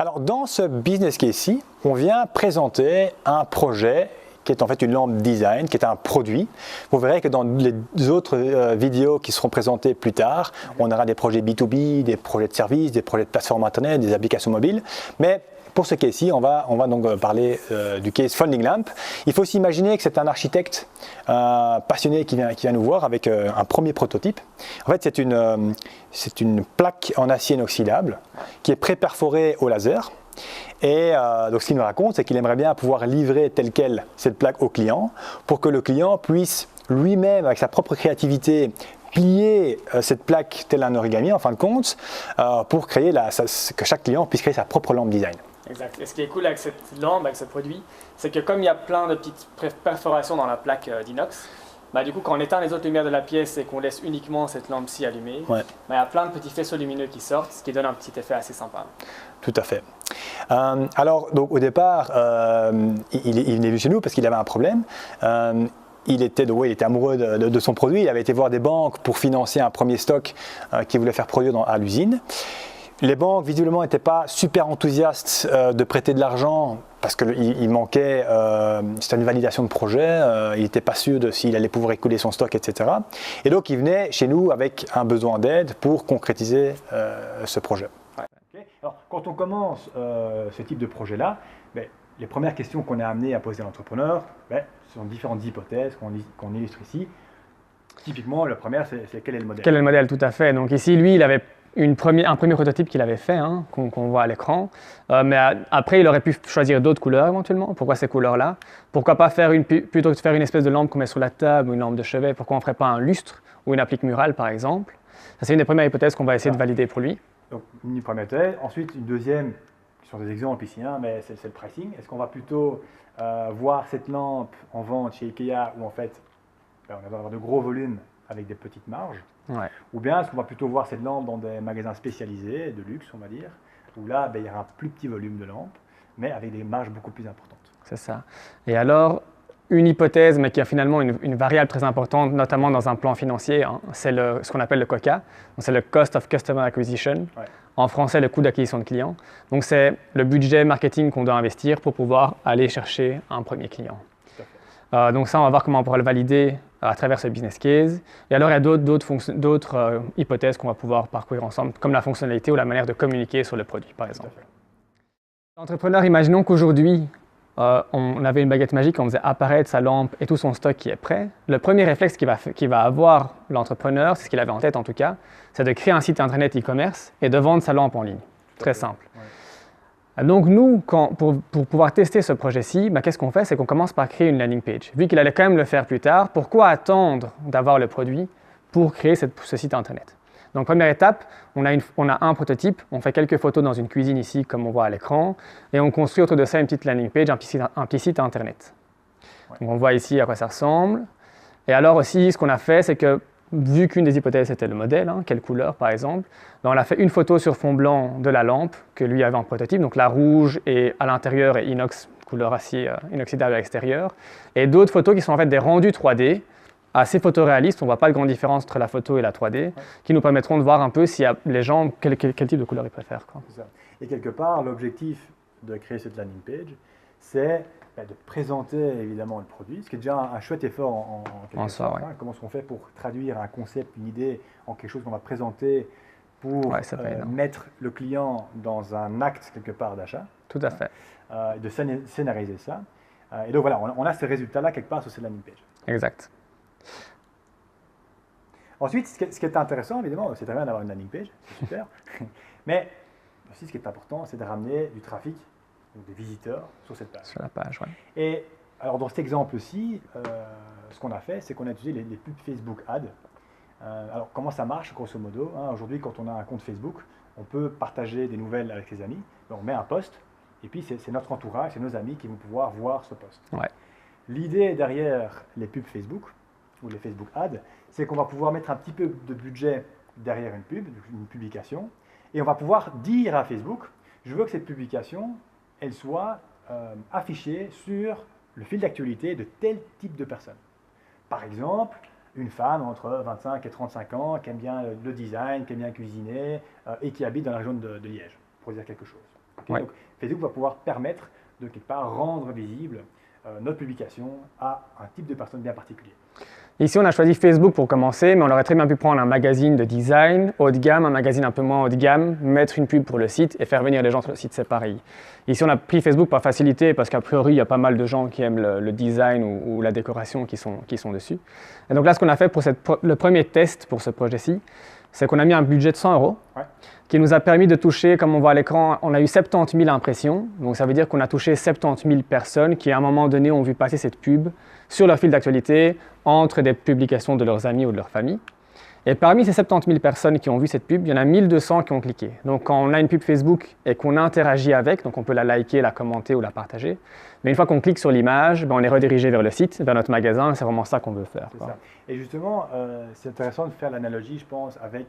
Alors, dans ce business case-ci, on vient présenter un projet qui est en fait une lampe design, qui est un produit. Vous verrez que dans les autres vidéos qui seront présentées plus tard, on aura des projets B2B, des projets de services, des projets de plateforme internet, des applications mobiles. Mais pour ce cas-ci, on va donc parler du case Folding Lamp. Il faut s'imaginer que c'est un architecte passionné qui vient nous voir avec un premier prototype. En fait, c'est une plaque en acier inoxydable qui est pré-perforée au laser. Et donc ce qu'il nous raconte, c'est qu'il aimerait bien pouvoir livrer telle quelle cette plaque au client pour que le client puisse lui-même, avec sa propre créativité, plier cette plaque tel un origami en fin de compte pour créer que chaque client puisse créer sa propre lampe design. Exact. Et ce qui est cool avec cette lampe, avec ce produit, c'est que comme il y a plein de petites perforations dans la plaque d'inox, bah, du coup, quand on éteint les autres lumières de la pièce et qu'on laisse uniquement cette lampe-ci allumée, bah, il y a plein de petits faisceaux lumineux qui sortent, ce qui donne un petit effet assez sympa. Tout à fait. Alors, donc, au départ, il est venu chez nous parce qu'il avait un problème. Il était amoureux de son produit. Il avait été voir des banques pour financer un premier stock qu'il voulait faire produire à l'usine. Les banques, visiblement, n'étaient pas super enthousiastes de prêter de l'argent parce qu'il manquait, c'était une validation de projet, il n'était pas sûr de s'il allait pouvoir écouler son stock, etc. Et donc, il venait chez nous avec un besoin d'aide pour concrétiser ce projet. Ouais. Okay. Alors, quand on commence ce type de projet-là, les premières questions qu'on est amené à poser à l'entrepreneur, ce sont différentes hypothèses qu'on illustre ici. Typiquement, la première, c'est quel est le modèle? Quel est le modèle, tout à fait. Donc ici, lui, il avait un premier prototype qu'il avait fait, hein, qu'on voit à l'écran. Mais après, il aurait pu choisir d'autres couleurs éventuellement. Pourquoi ces couleurs-là? Pourquoi pas faire plutôt que de faire une espèce de lampe qu'on met sur la table ou une lampe de chevet, pourquoi on ne ferait pas un lustre ou une applique murale, par exemple? Ça, c'est une des premières hypothèses qu'on va essayer de valider pour lui. Donc, une première hypothèse. Ensuite, une deuxième, qui sont des exemples ici, hein, mais c'est le pricing. Est-ce qu'on va plutôt voir cette lampe en vente chez Ikea où en fait, on va avoir de gros volumes avec des petites marges? Ou bien est-ce qu'on va plutôt voir cette lampe dans des magasins spécialisés, de luxe, on va dire, où là, il y aura un plus petit volume de lampes, mais avec des marges beaucoup plus importantes. C'est ça. Et alors, une hypothèse, mais qui a finalement une variable très importante, notamment dans un plan financier, hein, c'est ce qu'on appelle le COCA. C'est le Cost of Customer Acquisition. En français, le coût d'acquisition de clients. Donc, c'est le budget marketing qu'on doit investir pour pouvoir aller chercher un premier client. Donc ça, on va voir comment on pourra le valider à travers ce business case. Et alors, il y a d'autres hypothèses qu'on va pouvoir parcourir ensemble, comme la fonctionnalité ou la manière de communiquer sur le produit, par exemple. L'entrepreneur, imaginons qu'aujourd'hui, on avait une baguette magique, on faisait apparaître sa lampe et tout son stock qui est prêt. Le premier réflexe qu'il va avoir l'entrepreneur, c'est ce qu'il avait en tête en tout cas, c'est de créer un site internet e-commerce et de vendre sa lampe en ligne. Très simple. Donc nous, pour pouvoir tester ce projet-ci, qu'est-ce qu'on fait? C'est qu'on commence par créer une landing page. Vu qu'il allait quand même le faire plus tard, pourquoi attendre d'avoir le produit pour créer ce site internet? Donc première étape, on a un prototype, on fait quelques photos dans une cuisine ici, comme on voit à l'écran, et on construit autour de ça une petite landing page, un petit site internet. Donc on voit ici à quoi ça ressemble. Et alors aussi, ce qu'on a fait, c'est que vu qu'une des hypothèses c'était le modèle, hein, quelle couleur par exemple, on a fait une photo sur fond blanc de la lampe que lui avait en prototype, donc la rouge et à l'intérieur et inox, couleur acier inoxydable à l'extérieur, et d'autres photos qui sont en fait des rendus 3D, assez photoréalistes, on ne voit pas de grande différence entre la photo et la 3D, qui nous permettront de voir un peu si les gens, quel type de couleur ils préfèrent. C'est ça. Et quelque part, l'objectif de créer cette landing page, c'est de présenter évidemment le produit, ce qui est déjà un chouette effort en quelque sorte. Ouais. Comment est-ce qu'on fait pour traduire un concept, une idée en quelque chose qu'on va présenter pour mettre le client dans un acte quelque part d'achat. Tout à fait. De scénariser ça. Et donc voilà, on a ce résultat-là quelque part sur cette landing page. Exact. Ensuite, ce qui est intéressant, évidemment, c'est très bien d'avoir une landing page, c'est super. Mais aussi, ce qui est important, c'est de ramener du trafic, donc des visiteurs, sur cette page. Sur la page, oui. Et alors, dans cet exemple-ci, ce qu'on a fait, c'est qu'on a utilisé les pubs Facebook Ads. Alors, comment ça marche, grosso modo, hein? Aujourd'hui, quand on a un compte Facebook, on peut partager des nouvelles avec ses amis. Donc, on met un post, et puis c'est notre entourage, c'est nos amis qui vont pouvoir voir ce post. L'idée derrière les pubs Facebook, ou les Facebook Ads, c'est qu'on va pouvoir mettre un petit peu de budget derrière une pub, une publication, et on va pouvoir dire à Facebook, je veux que cette publication, elle soit affichée sur le fil d'actualité de tel type de personne. Par exemple, une femme entre 25 et 35 ans qui aime bien le design, qui aime bien cuisiner et qui habite dans la région de Liège, pour dire quelque chose. Okay, Ouais. Donc, Facebook va pouvoir permettre de quelque part rendre visible notre publication à un type de personne bien particulier. Ici, on a choisi Facebook pour commencer, mais on aurait très bien pu prendre un magazine de design haut de gamme, un magazine un peu moins haut de gamme, mettre une pub pour le site et faire venir les gens sur le site, c'est pareil. Ici, on a pris Facebook par facilité parce qu'a priori, il y a pas mal de gens qui aiment le design ou la décoration qui sont dessus. Et donc là, ce qu'on a fait pour le premier test pour ce projet-ci, c'est qu'on a mis un budget de 100 € Ouais. qui nous a permis de toucher, comme on voit à l'écran, on a eu 70 000 impressions. Donc ça veut dire qu'on a touché 70 000 personnes qui, à un moment donné, ont vu passer cette pub sur leur fil d'actualité, entre des publications de leurs amis ou de leur famille. Et parmi ces 70 000 personnes qui ont vu cette pub, il y en a 1200 qui ont cliqué. Donc quand on a une pub Facebook et qu'on interagit avec, donc on peut la liker, la commenter ou la partager, mais une fois qu'on clique sur l'image, on est redirigé vers le site, vers notre magasin, c'est vraiment ça qu'on veut faire. C'est ça. Et justement, c'est intéressant de faire l'analogie, je pense, avec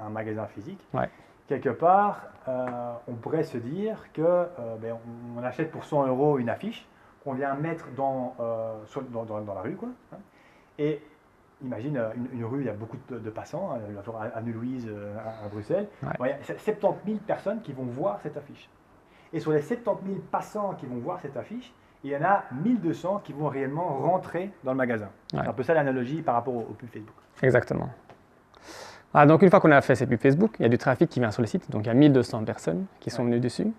un magasin physique. Ouais. Quelque part, on pourrait se dire que on achète pour 100 € une affiche qu'on vient mettre dans la rue, quoi, hein. Et imagine une rue, il y a beaucoup de passants, genre avenue Louise à Bruxelles. Ouais. Bon, il y a 70 000 personnes qui vont voir cette affiche. Et sur les 70 000 passants qui vont voir cette affiche, il y en a 1200 qui vont réellement rentrer dans le magasin. Ouais. C'est un peu ça l'analogie par rapport au pub Facebook. Exactement. Ah, donc une fois qu'on a fait ces pubs Facebook, il y a du trafic qui vient sur le site, donc il y a 1200 personnes qui sont venues dessus.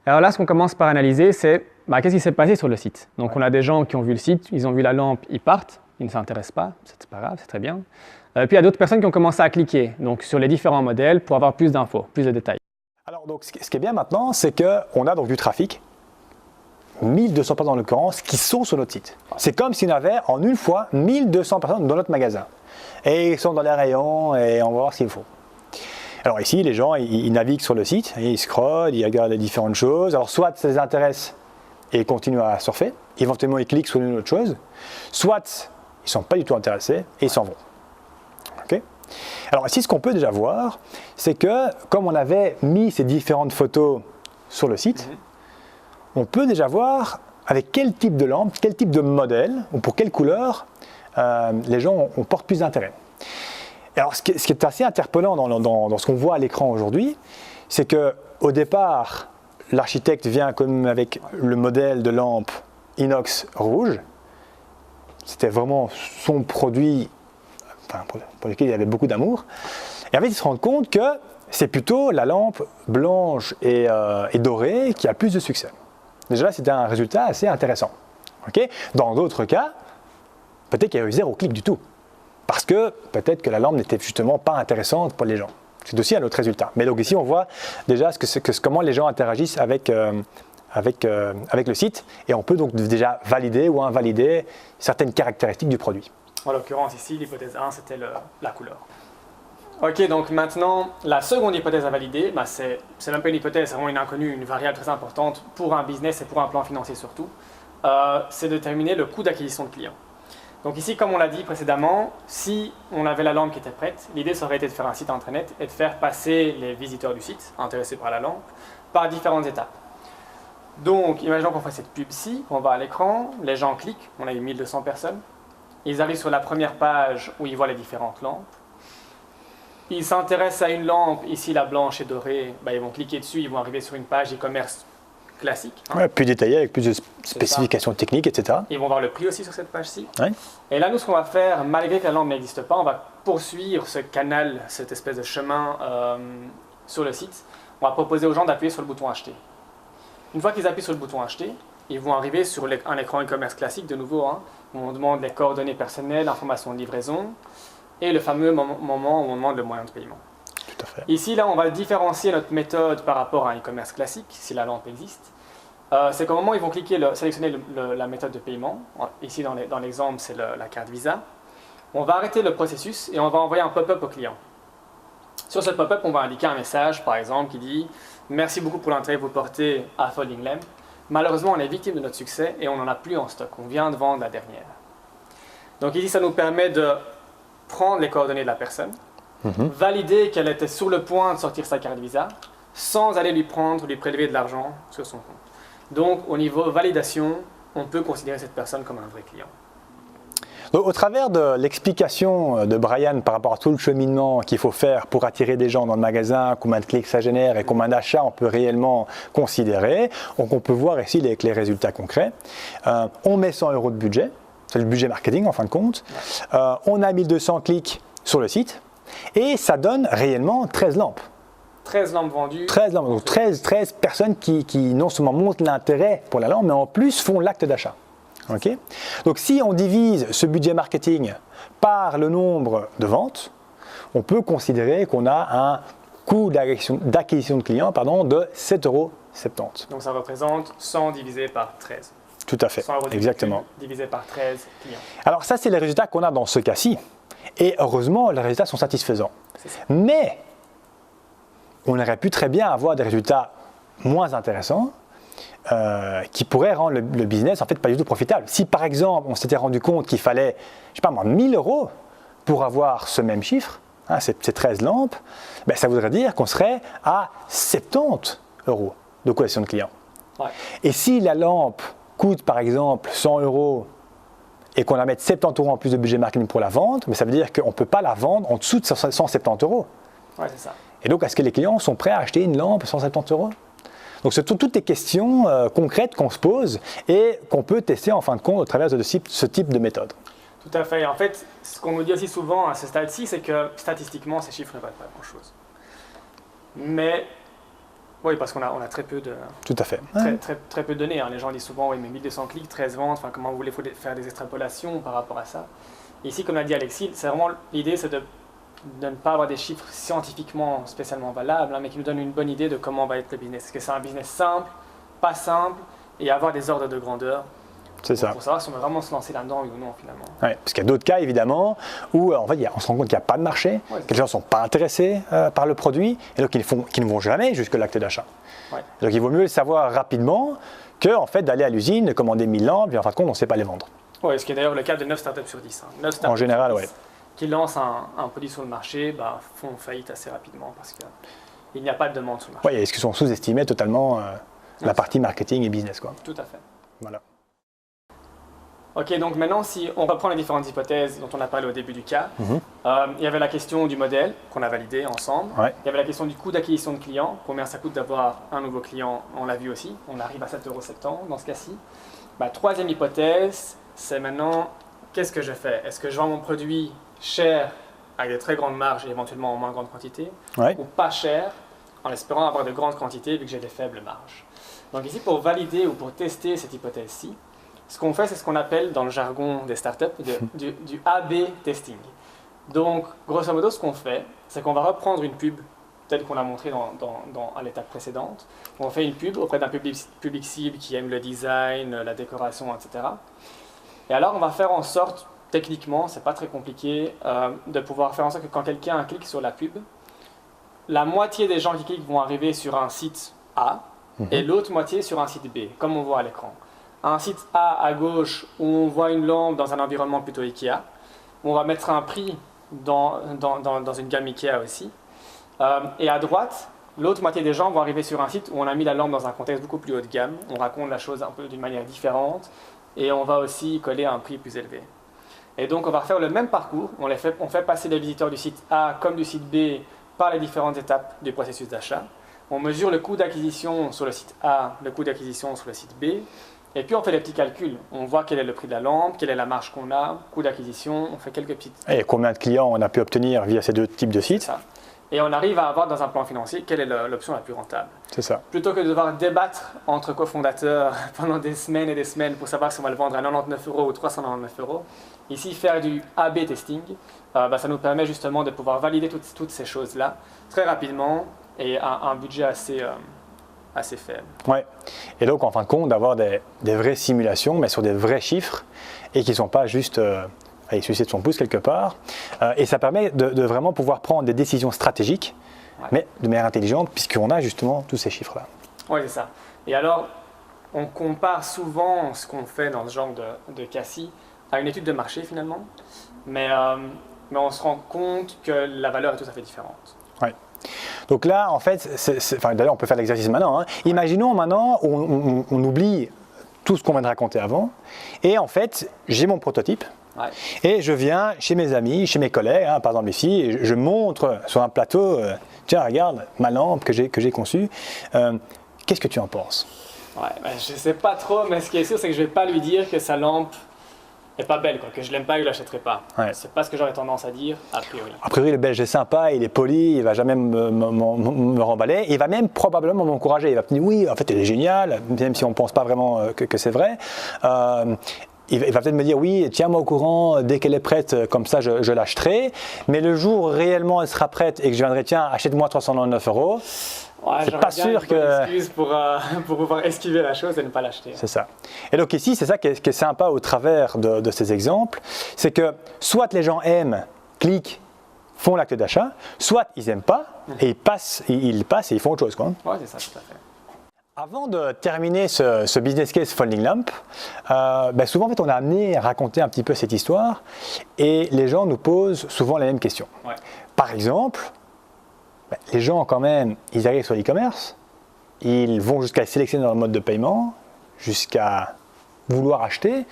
Alors là, ce qu'on commence par analyser, c'est qu'est-ce qui s'est passé sur le site. Donc on a des gens qui ont vu le site, ils ont vu la lampe, ils partent, ils ne s'intéressent pas, c'est pas grave, c'est très bien. Puis il y a d'autres personnes qui ont commencé à cliquer donc, sur les différents modèles pour avoir plus d'infos, plus de détails. Alors donc, ce qui est bien maintenant, c'est qu'on a donc du trafic, 1200 personnes en l'occurrence, qui sont sur notre site. C'est comme si on avait en une fois 1200 personnes dans notre magasin. Et ils sont dans les rayons et on va voir ce qu'il faut. Alors ici, les gens, ils naviguent sur le site, et ils scrollent, ils regardent les différentes choses. Alors soit ça les intéresse et ils continuent à surfer, éventuellement ils cliquent sur une autre chose, soit ils ne sont pas du tout intéressés et ils s'en vont. Okay. Alors ici, ce qu'on peut déjà voir, c'est que comme on avait mis ces différentes photos sur le site, on peut déjà voir avec quel type de lampe, quel type de modèle ou pour quelle couleur les gens on porte plus d'intérêt. Alors ce qui est assez interpellant dans ce qu'on voit à l'écran aujourd'hui, c'est qu'au départ, l'architecte vient comme avec le modèle de lampe inox rouge. C'était vraiment son produit pour lequel il avait beaucoup d'amour. Et en fait, il se rend compte que c'est plutôt la lampe blanche et dorée qui a plus de succès. Déjà là, c'était un résultat assez intéressant. Okay. Dans d'autres cas, peut-être qu'il y a eu 0 clic du tout. Parce que peut-être que la lampe n'était justement pas intéressante pour les gens. C'est aussi un autre résultat. Mais donc ici, on voit déjà comment les gens interagissent avec le site. Et on peut donc déjà valider ou invalider certaines caractéristiques du produit. En l'occurrence ici, l'hypothèse 1, c'était la couleur. Ok, donc maintenant, la seconde hypothèse à valider, c'est même pas une hypothèse, c'est vraiment une inconnue, une variable très importante pour un business et pour un plan financier surtout, c'est de déterminer le coût d'acquisition de clients. Donc ici, comme on l'a dit précédemment, si on avait la lampe qui était prête, l'idée ça aurait été de faire un site internet et de faire passer les visiteurs du site, intéressés par la lampe, par différentes étapes. Donc, imaginons qu'on fait cette pub-ci, on va à l'écran, les gens cliquent, on a eu 1200 personnes, ils arrivent sur la première page où ils voient les différentes lampes. Ils s'intéressent à une lampe, ici la blanche et dorée, ils vont cliquer dessus, ils vont arriver sur une page e-commerce classique. Ouais, plus détaillée, avec plus de spécifications techniques, etc. Ils vont voir le prix aussi sur cette page-ci. Ouais. Et là, nous, ce qu'on va faire, malgré que la lampe n'existe pas, on va poursuivre ce canal, cette espèce de chemin sur le site. On va proposer aux gens d'appuyer sur le bouton acheter. Une fois qu'ils appuient sur le bouton acheter, ils vont arriver sur un écran e-commerce classique, de nouveau, où on demande les coordonnées personnelles, l'information de livraison, et le fameux moment où on demande le moyen de paiement. Tout à fait. Ici, là, on va différencier notre méthode par rapport à un e-commerce classique, si la lampe existe. C'est qu'au moment où ils vont sélectionner la méthode de paiement, ici dans l'exemple, c'est la carte Visa, on va arrêter le processus et on va envoyer un pop-up au client. Sur ce pop-up, on va indiquer un message, par exemple, qui dit « Merci beaucoup pour l'intérêt que vous portez à Folding Lamp. Malheureusement, on est victime de notre succès et on n'en a plus en stock. On vient de vendre la dernière. » Donc ici, ça nous permet de prendre les coordonnées de la personne, valider qu'elle était sur le point de sortir sa carte Visa, sans aller lui prélever de l'argent sur son compte. Donc, au niveau validation, on peut considérer cette personne comme un vrai client. Donc, au travers de l'explication de Brian par rapport à tout le cheminement qu'il faut faire pour attirer des gens dans le magasin, combien de clics ça génère et combien d'achats on peut réellement considérer, donc on peut voir ici les résultats concrets. On met 100 € de budget, c'est le budget marketing en fin de compte. On a 1200 clics sur le site et ça donne réellement 13 lampes. 13 lampes vendues. 13 lampes, donc 13 personnes qui non seulement montrent l'intérêt pour la lampe, mais en plus font l'acte d'achat. Okay. Donc si on divise ce budget marketing par le nombre de ventes, on peut considérer qu'on a un coût d'acquisition de clients de 7,70 €. Donc ça représente 100 divisé par 13. Tout à fait, 100 € exactement. Divisé par 13 clients. Alors ça, c'est les résultats qu'on a dans ce cas-ci. Et heureusement, les résultats sont satisfaisants. Mais on aurait pu très bien avoir des résultats moins intéressants qui pourraient rendre le business en fait pas du tout profitable. Si par exemple, on s'était rendu compte qu'il fallait, je sais pas moi, 1000 € pour avoir ce même chiffre, hein, ces 13 lampes, ben, ça voudrait dire qu'on serait à 70 € de coalition de clients. Ouais. Et si la lampe coûte par exemple 100 € et qu'on la mette 70 € en plus de budget marketing pour la vente, mais ça veut dire qu'on ne peut pas la vendre en dessous de 170 €. Ouais, c'est ça. Et donc, est-ce que les clients sont prêts à acheter une lampe à 170 €? Donc, c'est toutes les questions concrètes qu'on se pose et qu'on peut tester en fin de compte au travers de ce type de méthode. Tout à fait. En fait, ce qu'on nous dit aussi souvent à ce stade-ci, c'est que statistiquement, ces chiffres ne valent pas grand-chose. Mais, oui, parce qu'on a très peu de... Tout à fait. Très peu de données. Hein. Les gens disent souvent, oui, mais 1200 clics, 13 ventes, enfin, comment vous voulez faire des extrapolations par rapport à ça? Et ici, comme l'a dit Alexis, c'est vraiment l'idée, c'est de ne pas avoir des chiffres scientifiquement spécialement valables, hein, mais qui nous donnent une bonne idée de comment va être le business. Est-ce que c'est un business simple, pas simple, et avoir des ordres de grandeur? C'est ça. Pour savoir si on va vraiment se lancer là-dedans ou non, finalement. Ouais, parce qu'il y a d'autres cas, évidemment, où en fait, on se rend compte qu'il n'y a pas de marché, que les gens ne sont pas intéressés par le produit, et donc qu'ils ne vont jamais jusqu'à l'acte d'achat. Ouais. Donc il vaut mieux le savoir rapidement que en fait, d'aller à l'usine, de commander 1000 lampes, et en fin de compte, on ne sait pas les vendre. Oui, ce qui est d'ailleurs le cas de 9 startups sur 10. Hein. 9 startups en général, oui. Qui lancent un produit sur le marché font faillite assez rapidement parce qu'il n'y a pas de demande sur le marché. Oui, est-ce qu'ils sont sous-estimés totalement la partie marketing et business, quoi. Tout à fait. Voilà. Ok, donc maintenant, si on reprend les différentes hypothèses dont on a parlé au début du cas, il y avait la question du modèle qu'on a validé ensemble. Ouais. Il y avait la question du coût d'acquisition de clients, combien ça coûte d'avoir un nouveau client, on l'a vu aussi, on arrive à 7,70 € dans ce cas-ci. Troisième hypothèse, c'est maintenant, qu'est-ce que je fais? Est-ce que je vends mon produit cher avec de très grandes marges et éventuellement en moins grande quantité, ou pas cher en espérant avoir de grandes quantités vu que j'ai des faibles marges? Donc ici, pour valider ou pour tester cette hypothèse-ci, ce qu'on fait, c'est ce qu'on appelle dans le jargon des startups du A/B testing. Donc, grosso modo, ce qu'on fait, c'est qu'on va reprendre une pub, telle qu'on l'a montré à l'étape précédente. On fait une pub auprès d'un public cible qui aime le design, la décoration, etc. Et alors, on va faire en sorte, techniquement, c'est pas très compliqué, de pouvoir faire en sorte que quand quelqu'un clique sur la pub, la moitié des gens qui cliquent vont arriver sur un site A et l'autre moitié sur un site B, comme on voit à l'écran. Un site A à gauche où on voit une lampe dans un environnement plutôt Ikea. On va mettre un prix dans une gamme Ikea aussi. Et à droite, l'autre moitié des gens vont arriver sur un site où on a mis la lampe dans un contexte beaucoup plus haut de gamme. On raconte la chose un peu d'une manière différente et on va aussi coller un prix plus élevé. Et donc on va faire le même parcours. On fait passer les visiteurs du site A comme du site B par les différentes étapes du processus d'achat. On mesure le coût d'acquisition sur le site A, le coût d'acquisition sur le site B. Et puis on fait les petits calculs, on voit quel est le prix de la lampe, quelle est la marge qu'on a, coût d'acquisition, on fait quelques petites... Et combien de clients on a pu obtenir via ces deux types de sites. Ça. Et on arrive à avoir dans un plan financier quelle est l'option la plus rentable. C'est ça. Plutôt que de devoir débattre entre cofondateurs pendant des semaines et des semaines pour savoir si on va le vendre à 99 € ou 399 €, ici faire du A/B testing, ça nous permet justement de pouvoir valider toutes ces choses-là très rapidement et à un budget assez faible. Ouais. Et donc en fin de compte d'avoir des vraies simulations mais sur des vrais chiffres et qui ne sont pas juste sucer de son pouce quelque part. Et ça permet de vraiment pouvoir prendre des décisions stratégiques mais de manière intelligente puisqu'on a justement tous ces chiffres-là. Oui, c'est ça. Et alors on compare souvent ce qu'on fait dans ce genre de cas-ci à une étude de marché finalement, mais on se rend compte que la valeur est tout à fait différente. Ouais. Donc là, en fait, d'ailleurs, on peut faire l'exercice maintenant. Hein. Imaginons maintenant, on oublie tout ce qu'on vient de raconter avant, et en fait, j'ai mon prototype, Ouais. Et je viens chez mes amis, chez mes collègues, par exemple ici, et je montre sur un plateau, tiens, regarde ma lampe que j'ai conçue. Qu'est-ce que tu en penses? Ouais, je sais pas trop, mais ce qui est sûr, c'est que je vais pas lui dire que sa lampe est pas belle, quoi, que je l'aime pas et que je l'achèterai pas. Ouais. C'est pas ce que j'aurais tendance à dire, a priori. A priori, le Belge est sympa, il est poli, il va jamais me remballer, il va même probablement m'encourager. Il va me dire oui, en fait, elle est géniale, même si on pense pas vraiment que c'est vrai. Il va peut-être me dire oui, tiens-moi au courant, dès qu'elle est prête, comme ça je l'achèterai. Mais le jour où réellement elle sera prête et que je viendrai, tiens, achète-moi 399 €. Ouais, c'est pas sûr que. Excuse pour pouvoir esquiver la chose et ne pas l'acheter. C'est ça. Et donc ici, c'est ça qui est sympa au travers de ces exemples, c'est que soit les gens aiment, cliquent, font l'acte d'achat, soit ils n'aiment pas et ils passent et ils font autre chose, quoi. Ouais, c'est ça, tout à fait. Avant de terminer ce business case Folding Lamp, souvent en fait, on est amené à raconter un petit peu cette histoire et les gens nous posent souvent les mêmes questions. Ouais. Par exemple, les gens quand même, ils arrivent sur l'e-commerce, ils vont jusqu'à sélectionner leur mode de paiement, jusqu'à vouloir acheter,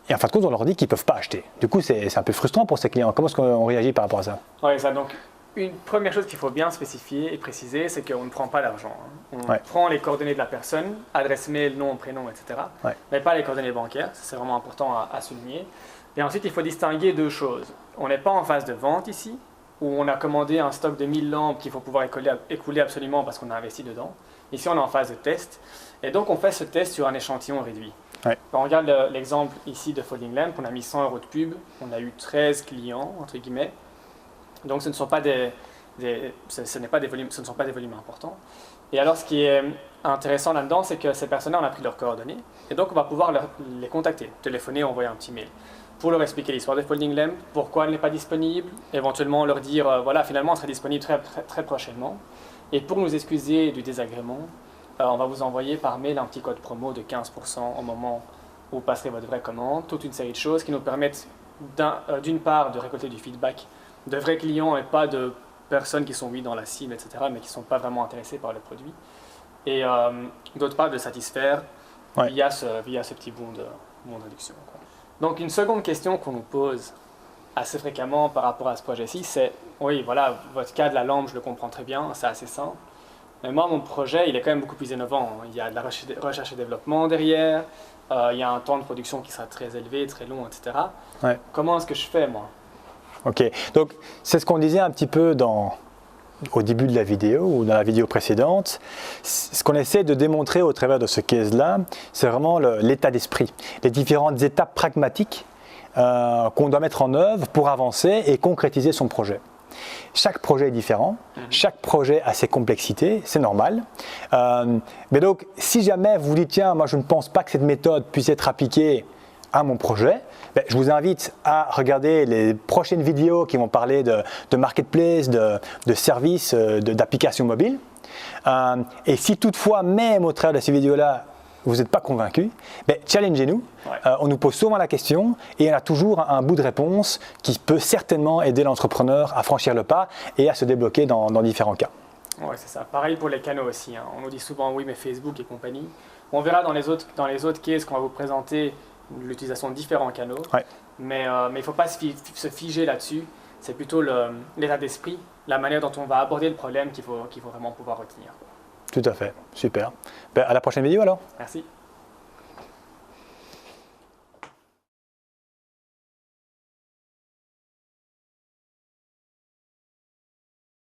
et en fin de compte on leur dit qu'ils ne peuvent pas acheter. Du coup c'est un peu frustrant pour ces clients. Comment est-ce qu'on réagit par rapport à ça? Oui, ça donc. Une première chose qu'il faut bien spécifier et préciser, c'est qu'on ne prend pas d'argent. On prend les coordonnées de la personne, adresse mail, nom, prénom, etc. Mais pas les coordonnées bancaires, c'est vraiment important à souligner. Et ensuite, il faut distinguer deux choses. On n'est pas en phase de vente ici, où on a commandé un stock de 1000 lampes qu'il faut pouvoir écouler absolument parce qu'on a investi dedans. Ici, on est en phase de test. Et donc, on fait ce test sur un échantillon réduit. Quand on regarde l'exemple ici de Folding Lamp, on a mis 100 € de pub, on a eu 13 clients, entre guillemets. Donc ce ne sont pas des volumes importants. Et alors ce qui est intéressant là-dedans, c'est que ces personnes-là, on a pris leurs coordonnées. Et donc on va pouvoir les contacter, téléphoner, envoyer un petit mail. Pour leur expliquer l'histoire de Folding Lamp, pourquoi elle n'est pas disponible, éventuellement leur dire, voilà, finalement elle sera disponible très prochainement. Et pour nous excuser du désagrément, on va vous envoyer par mail un petit code promo de 15% au moment où vous passerez votre vraie commande. Toute une série de choses qui nous permettent d'une part de récolter du feedback de vrais clients et pas de personnes qui sont oui dans la cible, etc., mais qui ne sont pas vraiment intéressés par le produit. Et d'autre part, de satisfaire via ce petit bon de réduction, quoi. Donc une seconde question qu'on nous pose assez fréquemment par rapport à ce projet-ci, c'est oui, voilà, votre cas de la lampe, je le comprends très bien, c'est assez simple. Mais moi, mon projet, il est quand même beaucoup plus innovant. Il y a de la recherche et développement derrière, il y a un temps de production qui sera très élevé, très long, etc. Comment est-ce que je fais, moi? Ok, donc c'est ce qu'on disait un petit peu au début de la vidéo ou dans la vidéo précédente. Ce qu'on essaie de démontrer au travers de ce case-là, c'est vraiment l'état d'esprit, les différentes étapes pragmatiques qu'on doit mettre en œuvre pour avancer et concrétiser son projet. Chaque projet est différent, chaque projet a ses complexités, c'est normal. Mais donc, si jamais vous vous dites, tiens, moi je ne pense pas que cette méthode puisse être appliquée à mon projet, je vous invite à regarder les prochaines vidéos qui vont parler de marketplace, de services, d'applications mobiles. Et si toutefois, même au travers de ces vidéos-là, vous n'êtes pas convaincu, challengez-nous. On nous pose souvent la question et on a toujours un bout de réponse qui peut certainement aider l'entrepreneur à franchir le pas et à se débloquer dans différents cas. Oui, c'est ça. Pareil pour les canaux aussi. On nous dit souvent oui, mais Facebook et compagnie. On verra dans les autres cases qu'on va vous présenter l'utilisation de différents canaux, mais il ne faut pas se figer là-dessus. C'est plutôt l'état d'esprit, la manière dont on va aborder le problème qu'il faut vraiment pouvoir retenir. Tout à fait, super. À la prochaine vidéo alors. Merci.